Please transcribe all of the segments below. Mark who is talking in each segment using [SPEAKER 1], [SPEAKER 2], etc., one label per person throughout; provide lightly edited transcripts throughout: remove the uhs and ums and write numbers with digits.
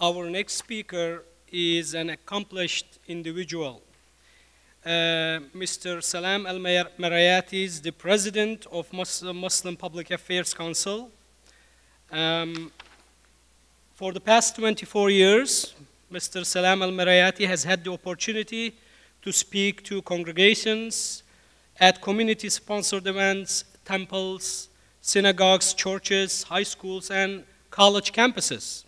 [SPEAKER 1] Our next speaker is an accomplished individual. Mr. Salam Al-Marayati is the president of Muslim Public Affairs Council. For the past 24 years, Mr. Salam Al-Marayati has had the opportunity to speak to congregations at community-sponsored events, temples, synagogues, churches, high schools, and college campuses.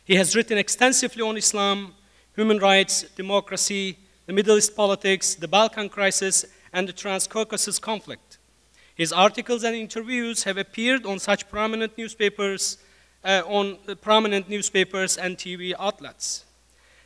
[SPEAKER 1] He has written extensively on Islam, human rights, democracy, the Middle East politics, the Balkan crisis, and the Trans-Caucasus conflict. His articles and interviews have appeared on such prominent newspapers, and TV outlets.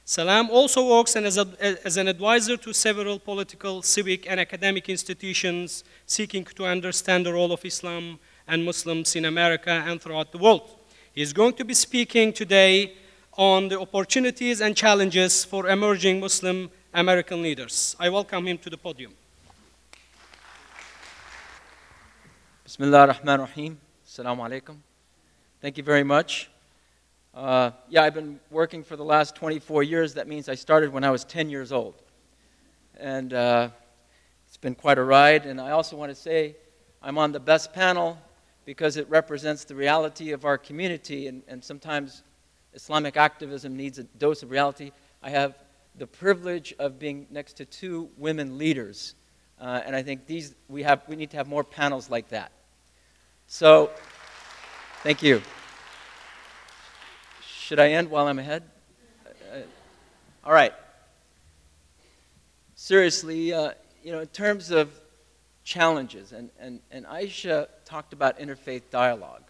[SPEAKER 1] Salam also works as an advisor to several political, civic, and academic institutions seeking to understand the role of Islam and Muslims in America and throughout the world. He is going to be speaking today on the opportunities and challenges for emerging Muslim American leaders. I welcome him to the podium.
[SPEAKER 2] Bismillah ar-Rahman ar-Rahim. Assalamu alaikum. Thank you very much. Yeah, I've been working for the last 24 years. That means I started when I was 10 years old. And it's been quite a ride. And I also want to say I'm on the best panel because it represents the reality of our community. And sometimes Islamic activism needs a dose of reality. I have the privilege of being next to two women leaders. And I think we need to have more panels like that. So, thank you. Should I end while I'm ahead? All right. Seriously, in terms of challenges, and Aisha talked about interfaith dialogue.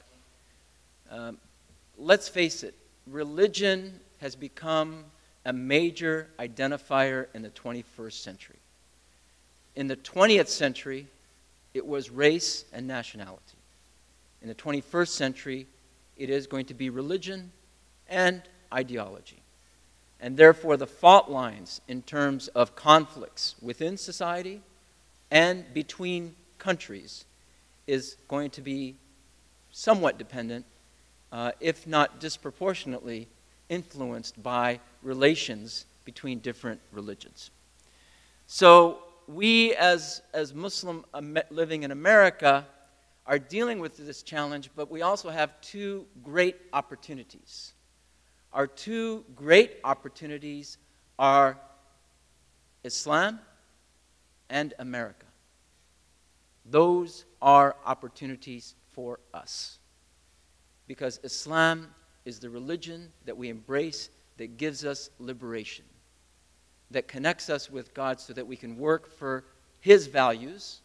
[SPEAKER 2] Let's face it, religion has become a major identifier in the 21st century. In the 20th century, it was race and nationality. In the 21st century, it is going to be religion and ideology. And therefore, the fault lines in terms of conflicts within society and between countries is going to be somewhat dependent, if not disproportionately influenced by relations between different religions. So we as Muslim living in America are dealing with this challenge, but we also have two great opportunities. Our two great opportunities are Islam and America. Those are opportunities for us. Because Islam is the religion that we embrace that gives us liberation, that connects us with God so that we can work for His values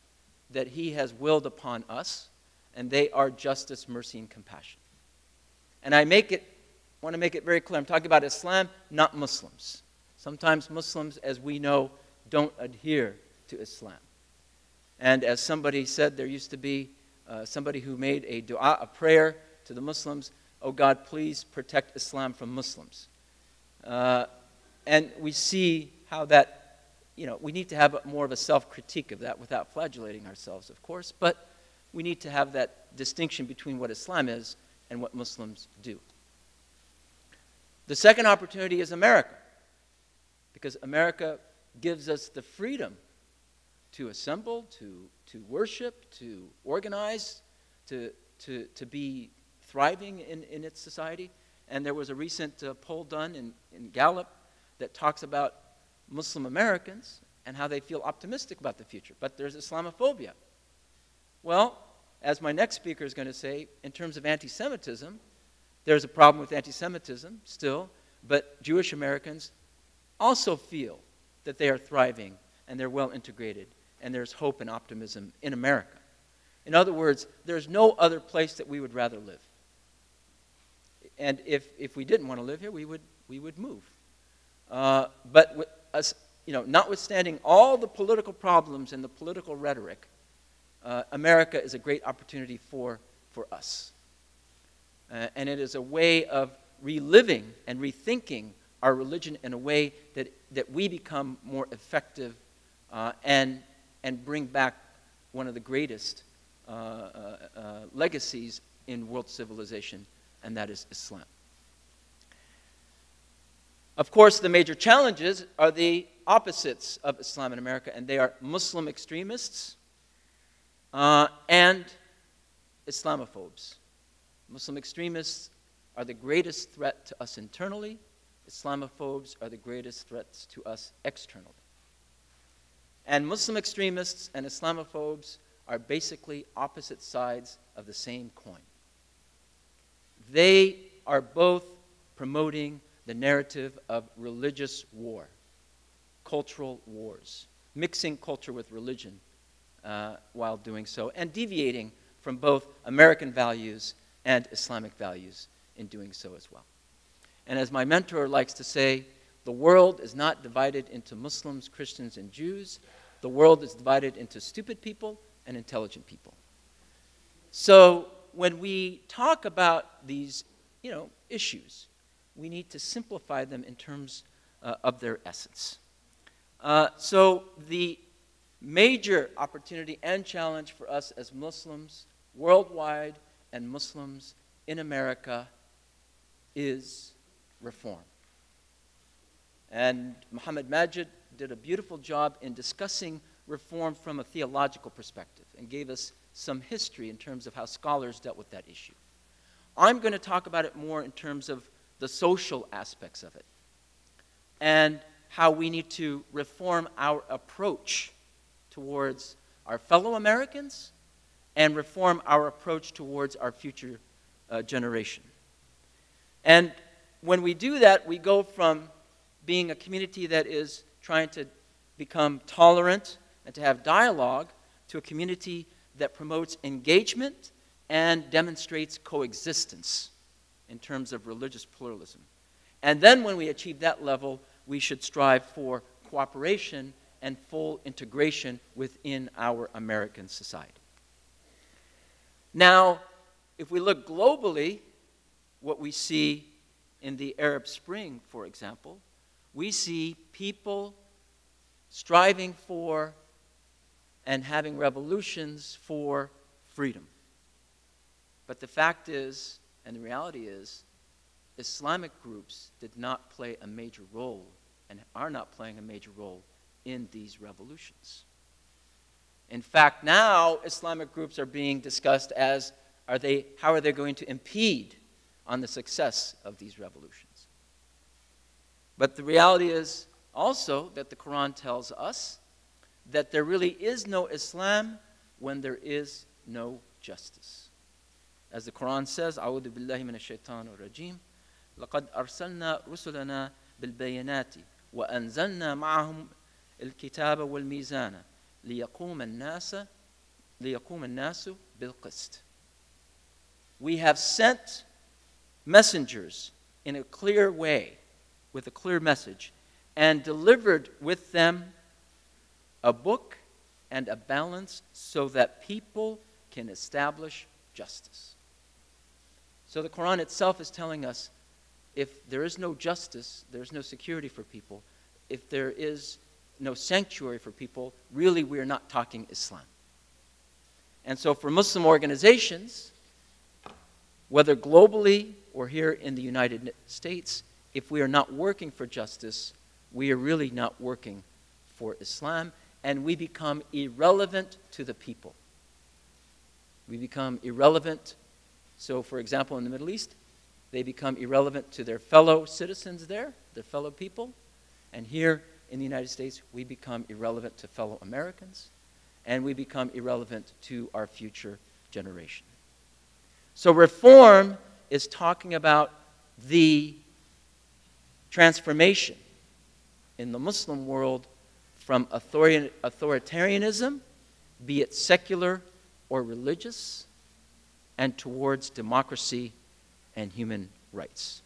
[SPEAKER 2] that He has willed upon us, and they are justice, mercy, and compassion. And I want to make it very clear, I'm talking about Islam, not Muslims. Sometimes Muslims, as we know, don't adhere to Islam. And as somebody said, there used to be somebody who made a dua, a prayer to the Muslims, "Oh God, please protect Islam from Muslims." And we see how that, we need to have more of a self-critique of that without flagellating ourselves, of course, but we need to have that distinction between what Islam is and what Muslims do. The second opportunity is America, because America gives us the freedom to assemble, to worship, to organize, to be thriving in its society. And there was a recent poll done in Gallup that talks about Muslim Americans and how they feel optimistic about the future. But there's Islamophobia. Well, as my next speaker is going to say, in terms of anti-Semitism, there's a problem with anti-Semitism still, but Jewish Americans also feel that they are thriving and they're well integrated and there's hope and optimism in America. In other words, there's no other place that we would rather live. And if we didn't want to live here, we would move. But with us, notwithstanding all the political problems and the political rhetoric, America is a great opportunity for us. And it is a way of reliving and rethinking our religion in a way that we become more effective and bring back one of the greatest legacies in world civilization, and that is Islam. Of course, the major challenges are the opposites of Islam in America, and they are Muslim extremists and Islamophobes. Muslim extremists are the greatest threat to us internally. Islamophobes are the greatest threats to us externally. And Muslim extremists and Islamophobes are basically opposite sides of the same coin. They are both promoting the narrative of religious war, cultural wars, mixing culture with religion while doing so, and deviating from both American values and Islamic values in doing so as well. And as my mentor likes to say, the world is not divided into Muslims, Christians, and Jews. The world is divided into stupid people and intelligent people. So when we talk about these, issues, we need to simplify them in terms of their essence. So the major opportunity and challenge for us as Muslims worldwide and Muslims in America is reform. And Muhammad Majid did a beautiful job in discussing reform from a theological perspective and gave us some history in terms of how scholars dealt with that issue. I'm going to talk about it more in terms of the social aspects of it and how we need to reform our approach towards our fellow Americans and reform our approach towards our future generation. And when we do that, we go from being a community that is trying to become tolerant and to have dialogue to a community that promotes engagement and demonstrates coexistence in terms of religious pluralism. And then when we achieve that level, we should strive for cooperation and full integration within our American society. Now, if we look globally, what we see in the Arab Spring, for example, we see people striving for and having revolutions for freedom. But the fact is, and the reality is, Islamic groups did not play a major role and are not playing a major role in these revolutions. In fact, now Islamic groups are being discussed as how are they going to impede on the success of these revolutions. But the reality is also that the Quran tells us that there really is no Islam when there is no justice. As the Quran says, أعوذ بالله من الشيطان الرجيم لقد أرسلنا رسلنا بالبينات وأنزلنا معهم الكتاب والميزان ليقوم الناس بالقسط. We have sent messengers in a clear way, with a clear message, and delivered with them a book and a balance so that people can establish justice. So the Quran itself is telling us if there is no justice, there is no security for people. If there is no sanctuary for people, really we are not talking Islam. And so for Muslim organizations, whether globally or here in the United States, if we are not working for justice, we are really not working for Islam, and we become irrelevant to the people. We become irrelevant. So, for example, in the Middle East, they become irrelevant to their fellow citizens there, their fellow people. And here in the United States, we become irrelevant to fellow Americans, and we become irrelevant to our future generation. So reform is talking about the transformation in the Muslim world from authoritarianism, be it secular or religious, and towards democracy and human rights.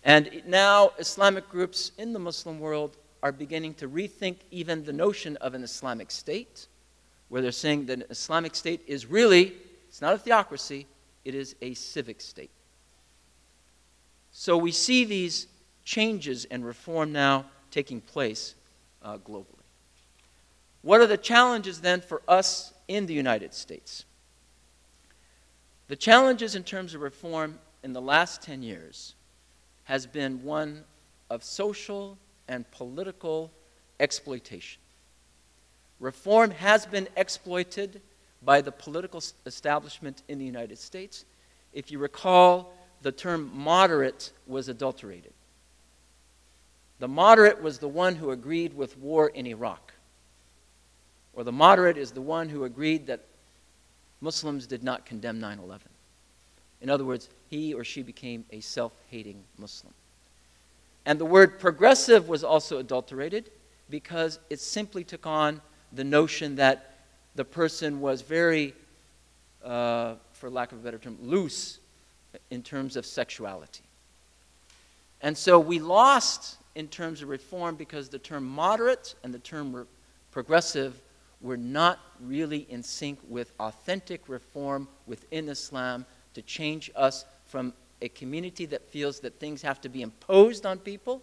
[SPEAKER 2] And now Islamic groups in the Muslim world are beginning to rethink even the notion of an Islamic state, where they're saying that an Islamic state is really, it's not a theocracy, it is a civic state. So we see these changes and reform now taking place globally. What are the challenges then for us in the United States? The challenges in terms of reform in the last 10 years has been one of social and political exploitation. Reform has been exploited by the political establishment in the United States. If you recall, the term moderate was adulterated. The moderate was the one who agreed with war in Iraq. Or the moderate is the one who agreed that Muslims did not condemn 9/11. In other words, he or she became a self-hating Muslim. And the word progressive was also adulterated because it simply took on the notion that the person was very, for lack of a better term, loose in terms of sexuality. And so we lost in terms of reform because the term moderate and the term progressive were not really in sync with authentic reform within Islam to change us from a community that feels that things have to be imposed on people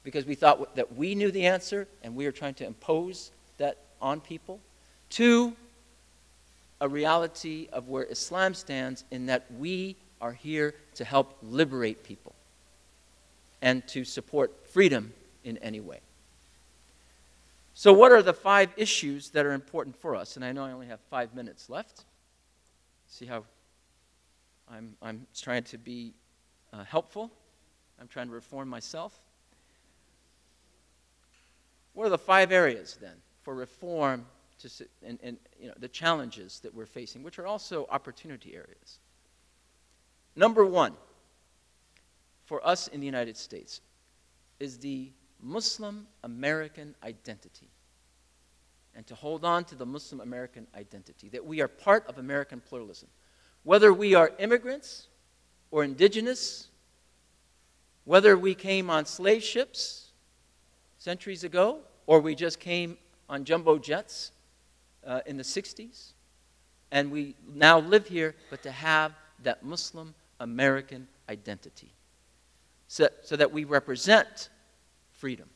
[SPEAKER 2] because we thought that we knew the answer and we are trying to impose that on people, to a reality of where Islam stands in that we are here to help liberate people and to support freedom in any way. So what are the 5 issues that are important for us? And I know I only have 5 minutes left. See how I'm trying to be helpful. I'm trying to reform myself. What are the 5 areas then for reform and the challenges that we're facing, which are also opportunity areas? Number 1, for us in the United States, is the Muslim American identity. And to hold on to the Muslim American identity, that we are part of American pluralism. Whether we are immigrants or indigenous, whether we came on slave ships centuries ago, or we just came on jumbo jets in the 60s, and we now live here, but to have that Muslim American identity. So that we represent freedom.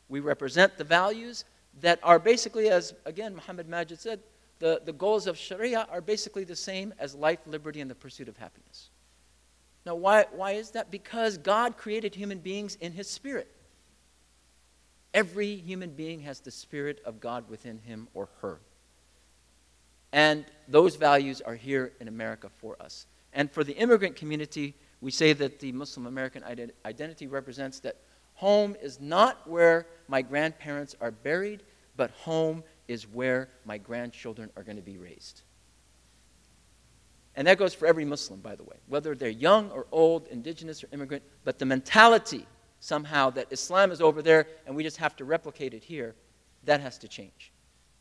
[SPEAKER 2] We represent the values that are basically, as again Muhammad Majid said, the goals of Sharia are basically the same as life, liberty, and the pursuit of happiness. Now, why is that? Because God created human beings in His Spirit. Every human being has the Spirit of God within him or her. And those values are here in America for us. And for the immigrant community, we say that the Muslim American identity represents that home is not where my grandparents are buried, but home is where my grandchildren are going to be raised. And that goes for every Muslim, by the way, whether they're young or old, indigenous or immigrant, but the mentality somehow that Islam is over there and we just have to replicate it here, that has to change.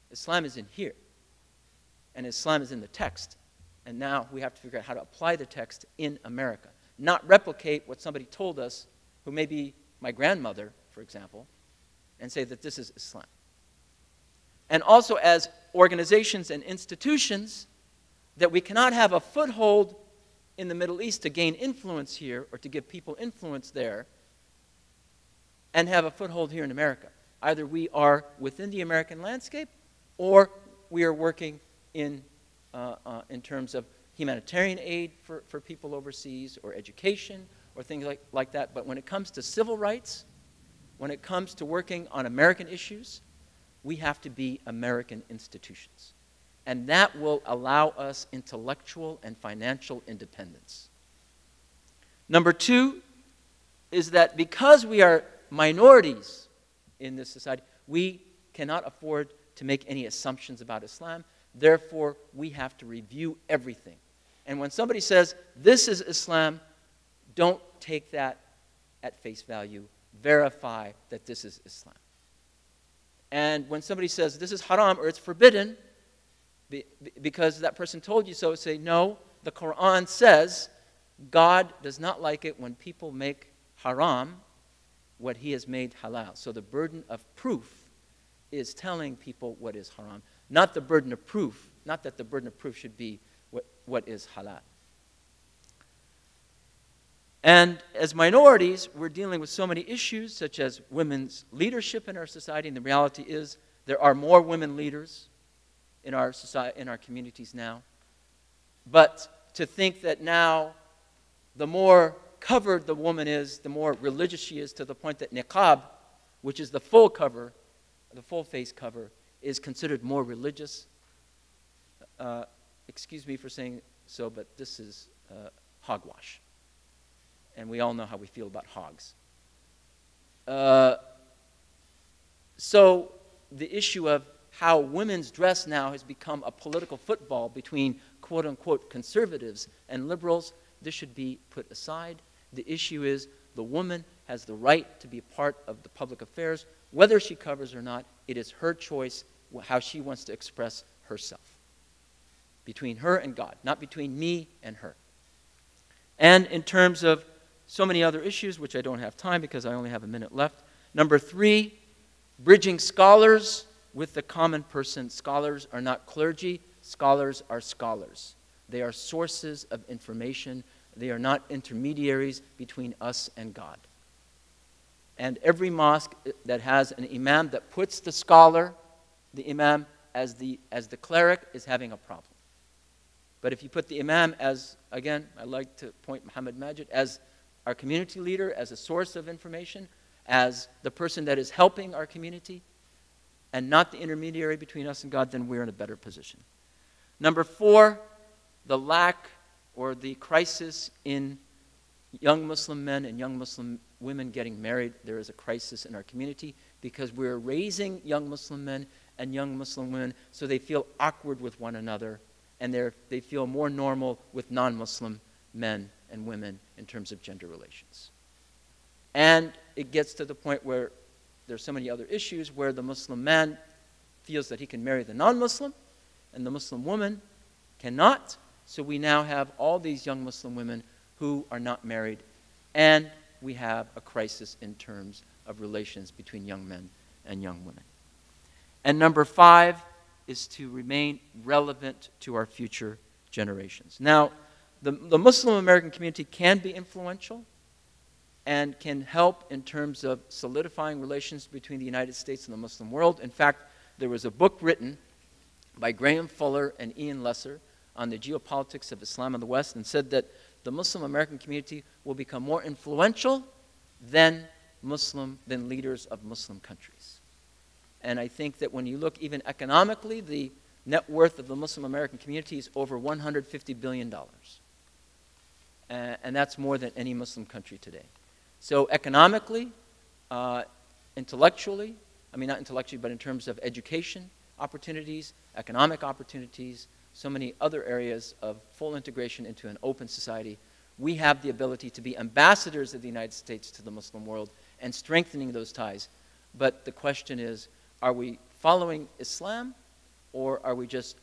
[SPEAKER 2] Islam is in here, and Islam is in the text. And now we have to figure out how to apply the text in America, not replicate what somebody told us, who may be my grandmother, for example, and say that this is Islam. And also as organizations and institutions, that we cannot have a foothold in the Middle East to gain influence here or to give people influence there and have a foothold here in America. Either we are within the American landscape or we are working in terms of humanitarian aid for people overseas or education or things like that. But when it comes to civil rights, when it comes to working on American issues, we have to be American institutions. And that will allow us intellectual and financial independence. Number 2 is that because we are minorities in this society, we cannot afford to make any assumptions about Islam. Therefore, we have to review everything. And when somebody says, this is Islam, don't take that at face value. Verify that this is Islam. And when somebody says, this is haram or it's forbidden, because that person told you so, say, no, the Quran says God does not like it when people make haram what He has made halal. So the burden of proof is telling people what is haram, not the burden of proof, not that the burden of proof should be what is halal. And as minorities, we're dealing with so many issues, such as women's leadership in our society, and the reality is there are more women leaders in our society, in our communities now. But to think that now the more covered the woman is, the more religious she is, to the point that niqab, which is the full cover, the full face cover, is considered more religious. Excuse me for saying so, but this is hogwash. And we all know how we feel about hogs. So the issue of how women's dress now has become a political football between quote-unquote conservatives and liberals, this should be put aside. The issue is the woman has the right to be a part of the public affairs. Whether she covers or not, it is her choice how she wants to express herself. Between her and God, not between me and her. And in terms of so many other issues, which I don't have time because I only have a minute left. Number 3, bridging scholars with the common person. Scholars are not clergy. Scholars are scholars. They are sources of information. They are not intermediaries between us and God. And every mosque that has an imam that puts the scholar, the imam, as the cleric is having a problem. But if you put the imam as, again, I like to point Muhammad Majid, as our community leader, as a source of information, as the person that is helping our community, and not the intermediary between us and God, then we're in a better position. Number 4, the lack or the crisis in young Muslim men and young Muslim women getting married. There is a crisis in our community because we're raising young Muslim men and young Muslim women so they feel awkward with one another, and they feel more normal with non-Muslim men and women in terms of gender relations. And it gets to the point where there's so many other issues where the Muslim man feels that he can marry the non-Muslim and the Muslim woman cannot. So we now have all these young Muslim women who are not married, and we have a crisis in terms of relations between young men and young women. And number 5 is to remain relevant to our future generations. Now, the Muslim American community can be influential and can help in terms of solidifying relations between the United States and the Muslim world. In fact, there was a book written by Graham Fuller and Ian Lesser on the geopolitics of Islam in the West, and said that the Muslim American community will become more influential than leaders of Muslim countries. And I think that when you look even economically, the net worth of the Muslim American community is over $150 billion. And that's more than any Muslim country today. So economically, intellectually, I mean not intellectually, but in terms of education opportunities, economic opportunities, so many other areas of full integration into an open society, we have the ability to be ambassadors of the United States to the Muslim world and strengthening those ties. But the question is, are we following Islam, or are we just,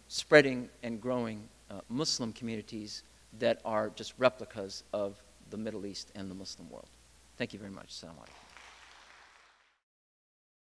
[SPEAKER 2] spreading and growing Muslim communities that are just replicas of the Middle East and the Muslim world? Thank you very much. Salam alaikum.